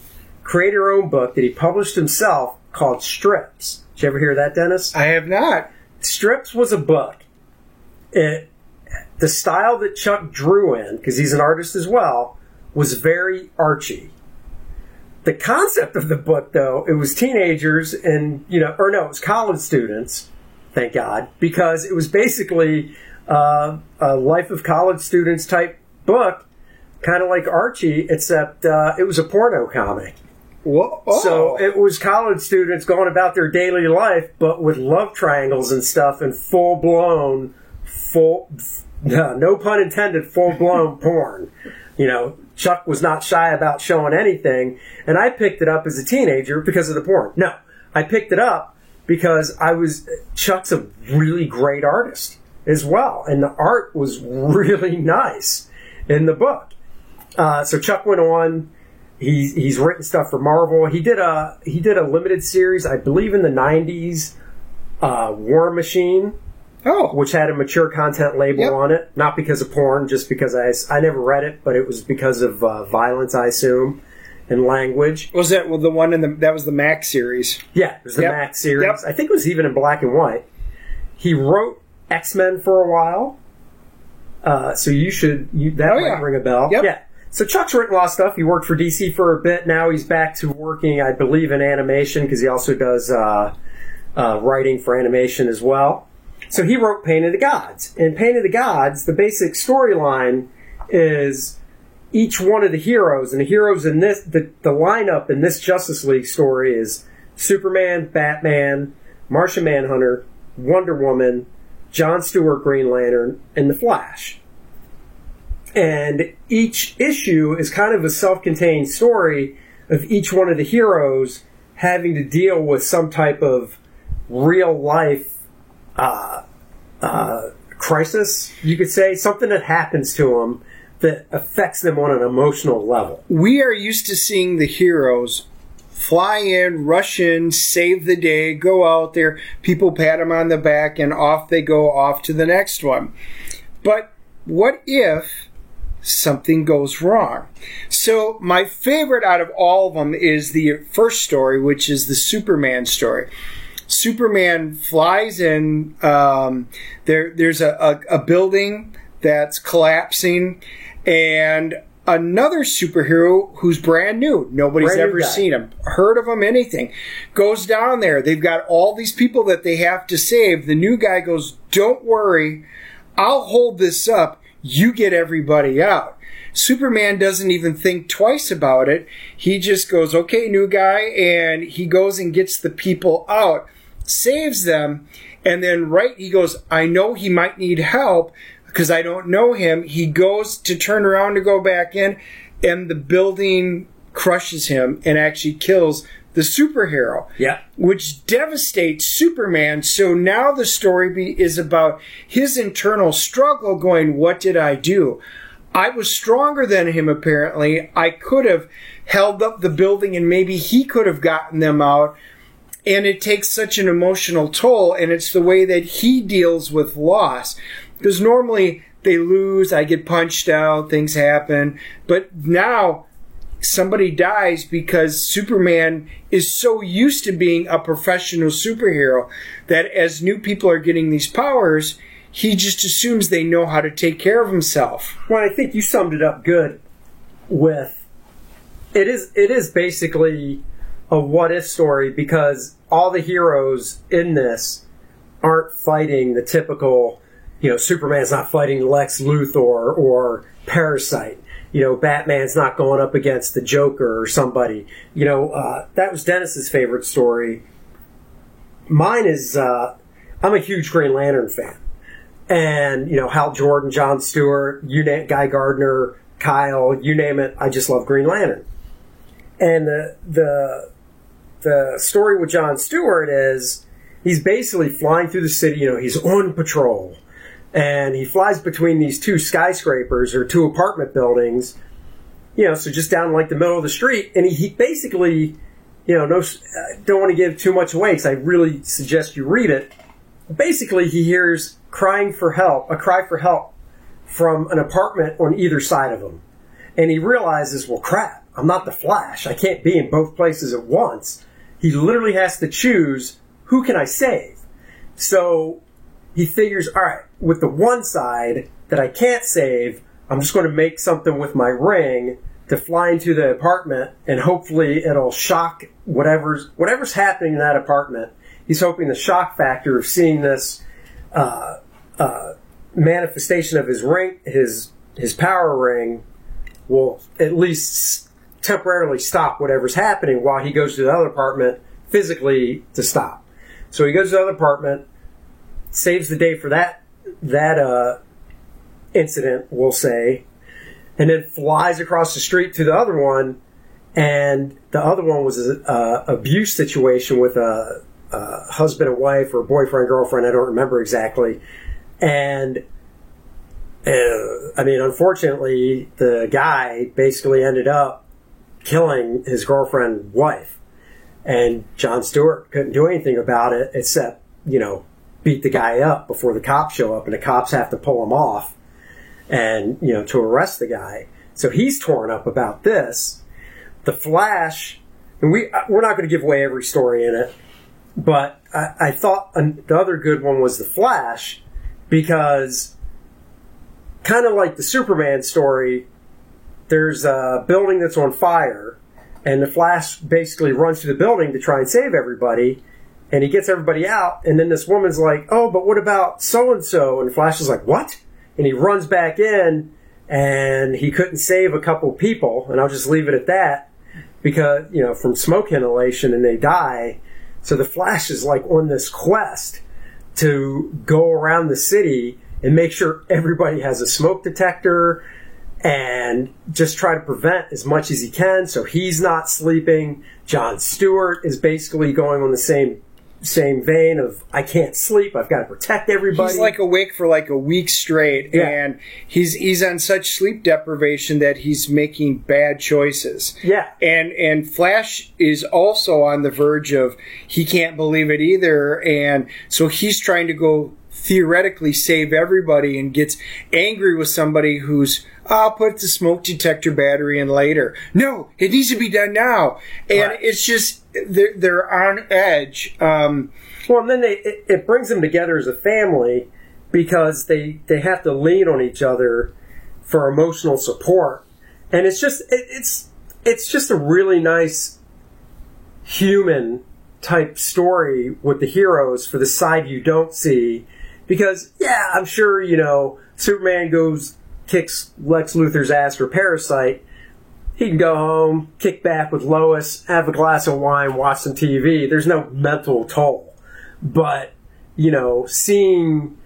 creator-owned book, that he published himself called Strips. Did you ever hear that, Dennis? I have not. Strips was a book. The style that Chuck drew in, because he's an artist as well, was very Archie. The concept of the book, though, it was teenagers and, it was college students, thank God, because it was basically a life of college students type book kind of like Archie, except it was a porno comic. Whoa. Oh. So it was college students going about their daily life, but with love triangles and stuff, and no pun intended, full-blown porn. You know, Chuck was not shy about showing anything, and I picked it up as a teenager because of the porn. No, I picked it up because Chuck's a really great artist as well, and the art was really nice in the book. So Chuck went on. He's written stuff for Marvel. He did a limited series, I believe, in the 90s, War Machine. Oh. Which had a mature content label on it. Not because of porn, just because I never read it, but it was because of violence, I assume, and language. Was that the one that was the Max series? Yeah, it was the Max series. Yep. I think it was even in black and white. He wrote X-Men for a while. So might ring a bell. Yep. Yeah. So Chuck's written a lot of stuff. He worked for DC for a bit. Now he's back to working, I believe, in animation, because he also does writing for animation as well. So he wrote Pain of the Gods. In Pain of the Gods, the basic storyline is each one of the heroes, and the heroes in this, the lineup in this Justice League story is Superman, Batman, Martian Manhunter, Wonder Woman, John Stewart, Green Lantern, and The Flash. And each issue is kind of a self-contained story of each one of the heroes having to deal with some type of real-life crisis, you could say, something that happens to them that affects them on an emotional level. We are used to seeing the heroes fly in, rush in, save the day, go out there, people pat them on the back, and off they go off to the next one. But what if something goes wrong? So my favorite out of all of them is the first story, which is the Superman story. Superman flies in. There's a building that's collapsing, and another superhero who's brand new, nobody's ever seen him, heard of him, anything, goes down there. They've got all these people that they have to save. The new guy goes, "Don't worry, I'll hold this up. You get everybody out." Superman doesn't even think twice about it. He just goes, "Okay, new guy," and he goes and gets the people out, saves them, and then he goes, "I know he might need help because I don't know him." He goes to turn around to go back in, and the building crushes him and actually kills the superhero. Yeah. Which devastates Superman. So now the story is about his internal struggle going, what did I do? I was stronger than him, apparently. I could have held up the building and maybe he could have gotten them out. And it takes such an emotional toll, and it's the way that he deals with loss. Because normally they lose, I get punched out, things happen. But now somebody dies because Superman is so used to being a professional superhero that as new people are getting these powers, he just assumes they know how to take care of himself. Well, I think you summed it up good with it is basically a what-if story, because all the heroes in this aren't fighting the typical, Superman's not fighting Lex Luthor or Parasite. Batman's not going up against the Joker or somebody. That was Dennis's favorite story. Mine is, I'm a huge Green Lantern fan. And, Hal Jordan, John Stewart, Guy Gardner, Kyle, you name it, I just love Green Lantern. And the story with John Stewart is he's basically flying through the city. He's on patrol, and he flies between these two skyscrapers or two apartment buildings. So just down like the middle of the street, and he basically, don't want to give too much away because I really suggest you read it. Basically, he hears a cry for help from an apartment on either side of him, and he realizes, well, crap, I'm not the Flash. I can't be in both places at once. He literally has to choose, who can I save? So he figures, all right, with the one side that I can't save, I'm just going to make something with my ring to fly into the apartment, and hopefully it'll shock whatever's happening in that apartment. He's hoping the shock factor of seeing this manifestation of his ring, his power ring, will at least temporarily stop whatever's happening while he goes to the other apartment physically to stop. So he goes to the other apartment, saves the day for that incident, we'll say, and then flies across the street to the other one. And the other one was an abuse situation with a husband and wife, or boyfriend, girlfriend, I don't remember exactly. And I mean, unfortunately, the guy basically ended up killing his girlfriend, wife. And Jon Stewart couldn't do anything about it except, beat the guy up before the cops show up, and the cops have to pull him off and, to arrest the guy. So he's torn up about this. The Flash, and we're not going to give away every story in it, but I thought the other good one was The Flash, because kind of like the Superman story, there's a building that's on fire, and the Flash basically runs to the building to try and save everybody, and he gets everybody out, and then this woman's like, oh, but what about so-and-so? And the Flash is like, what? And he runs back in, and he couldn't save a couple people, and I'll just leave it at that, because, from smoke inhalation, and they die. So the Flash is like on this quest to go around the city and make sure everybody has a smoke detector and just try to prevent as much as he can so he's not sleeping. Jon Stewart is basically going on the same vein of, I can't sleep, I've got to protect everybody. He's like awake for like a week straight, and he's on such sleep deprivation that he's making bad choices. Yeah. And Flash is also on the verge of, he can't believe it either, and so he's trying to go theoretically save everybody and gets angry with somebody who's, I'll put the smoke detector battery in later. No, it needs to be done now. And it's just, they're on edge. Well, and then it brings them together as a family, because they have to lean on each other for emotional support. And it's just a really nice human type story with the heroes for the side you don't see. Because, I'm sure, Superman kicks Lex Luthor's ass for Parasite. He can go home, kick back with Lois, have a glass of wine, watch some TV. There's no mental toll. But, seeing,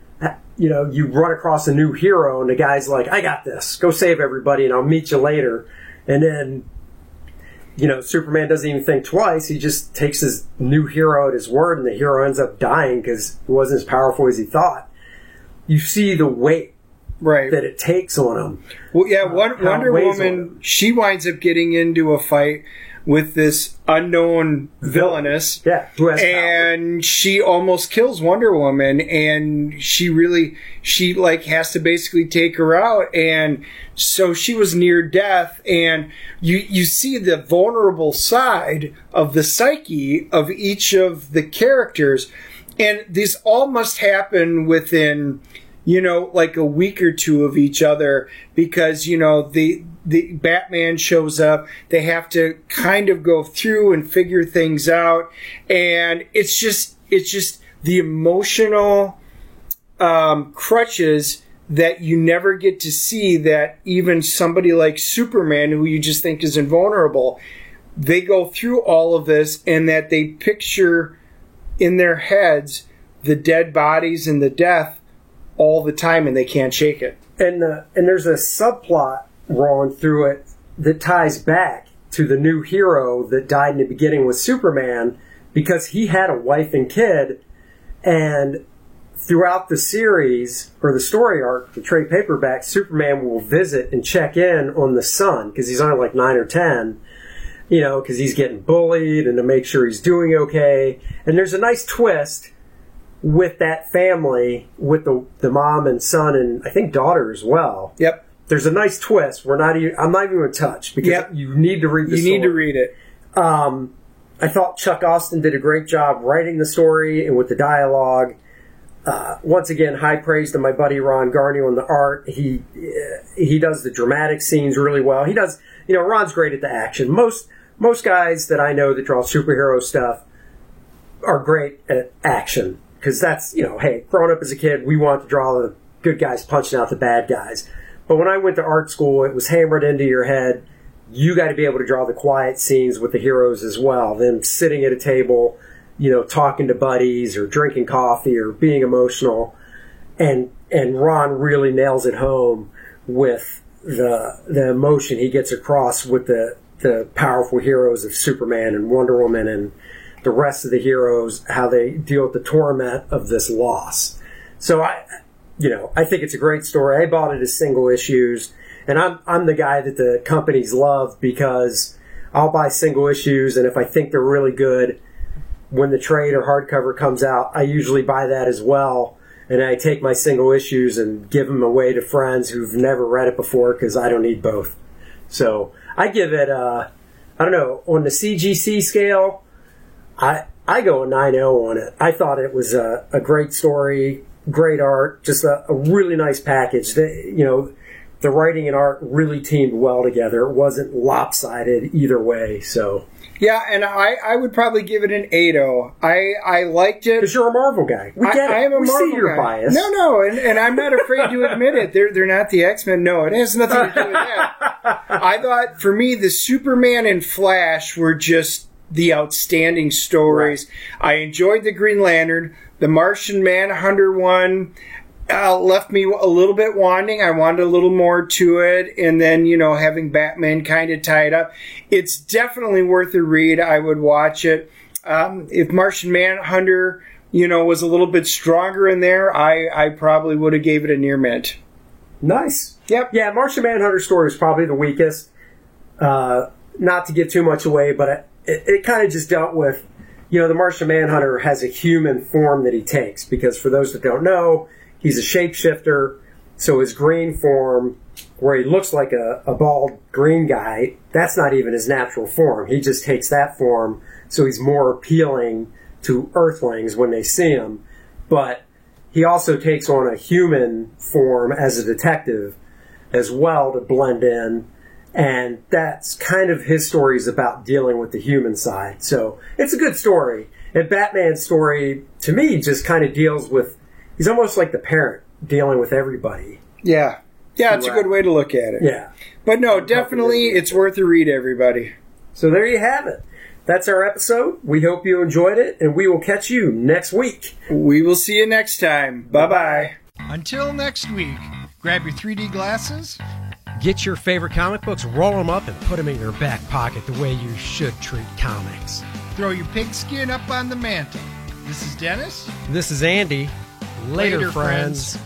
you run across a new hero and the guy's like, I got this. Go save everybody and I'll meet you later. And then, Superman doesn't even think twice. He just takes his new hero at his word, and the hero ends up dying because he wasn't as powerful as he thought. You see the weight that it takes on him. Well, yeah, Wonder Woman, she winds up getting into a fight with this unknown villainess. Yeah, who has and power. She almost kills Wonder Woman, and she has to basically take her out, and so she was near death, and you see the vulnerable side of the psyche of each of the characters, and this all must happen within, like a week or two of each other, because, the Batman shows up, they have to kind of go through and figure things out, and it's just the emotional crutches that you never get to see, that even somebody like Superman, who you just think is invulnerable, they go through all of this, and that they picture in their heads the dead bodies and the death all the time, and they can't shake it. And there's a subplot rolling through it that ties back to the new hero that died in the beginning with Superman, because he had a wife and kid, and throughout the series, or the story arc, the trade paperback, Superman will visit and check in on the son, because he's only like 9 or 10, because he's getting bullied, and to make sure he's doing okay. And there's a nice twist with that family, with the mom and son, and I think daughter as well. Yep. There's a nice twist. I'm not even going to touch, because you need to read the story. You need to read it. I thought Chuck Austin did a great job writing the story and with the dialogue. Once again, high praise to my buddy Ron Garney on the art. He does the dramatic scenes really well. He does, Ron's great at the action. Most guys that I know that draw superhero stuff are great at action, because that's, hey, growing up as a kid, we want to draw the good guys punching out the bad guys. But when I went to art school, it was hammered into your head. You got to be able to draw the quiet scenes with the heroes as well. Them sitting at a table, talking to buddies or drinking coffee or being emotional. And Ron really nails it home with the emotion he gets across with the powerful heroes of Superman and Wonder Woman and the rest of the heroes, how they deal with the torment of this loss. So I think it's a great story. I bought it as single issues, and I'm the guy that the companies love because I'll buy single issues, and if I think they're really good, when the trade or hardcover comes out, I usually buy that as well, and I take my single issues and give them away to friends who've never read it before because I don't need both. So I give it, I don't know, on the CGC scale, I go a 9.0 on it. I thought it was a great story, great art, just a really nice package. The writing and art really teamed well together. It wasn't lopsided either way. So yeah, and I would probably give it an 8.0. I liked it because you're a Marvel guy. We get it. I am a we Marvel see your guy. bias. No, and I'm not afraid to admit it. They're not the X-Men. No, it has nothing to do with that. I thought for me the Superman and Flash were just the outstanding stories. Right. I enjoyed the Green Lantern. The Martian Manhunter one left me a little bit wanting. I wanted a little more to it. And then, having Batman kind of tied up. It's definitely worth a read. I would watch it. If Martian Manhunter, was a little bit stronger in there, I probably would have gave it a near mint. Nice. Yep. Yeah, Martian Manhunter story is probably the weakest. Not to give too much away, but it kind of just dealt with, the Martian Manhunter has a human form that he takes. Because for those that don't know, he's a shapeshifter. So his green form, where he looks like a bald green guy, that's not even his natural form. He just takes that form, so he's more appealing to Earthlings when they see him. But he also takes on a human form as a detective as well to blend in. And that's kind of his story is about dealing with the human side. So it's a good story. And Batman's story, to me, just kind of deals with, he's almost like the parent dealing with everybody. Yeah. Yeah, it's a good way to look at it. Yeah. But no, definitely it's worth a read, everybody. So there you have it. That's our episode. We hope you enjoyed it, and we will catch you next week. We will see you next time. Bye-bye. Until next week, grab your 3D glasses. Get your favorite comic books, roll them up, and put them in your back pocket the way you should treat comics. Throw your pigskin up on the mantle. This is Dennis. This is Andy. Later friends.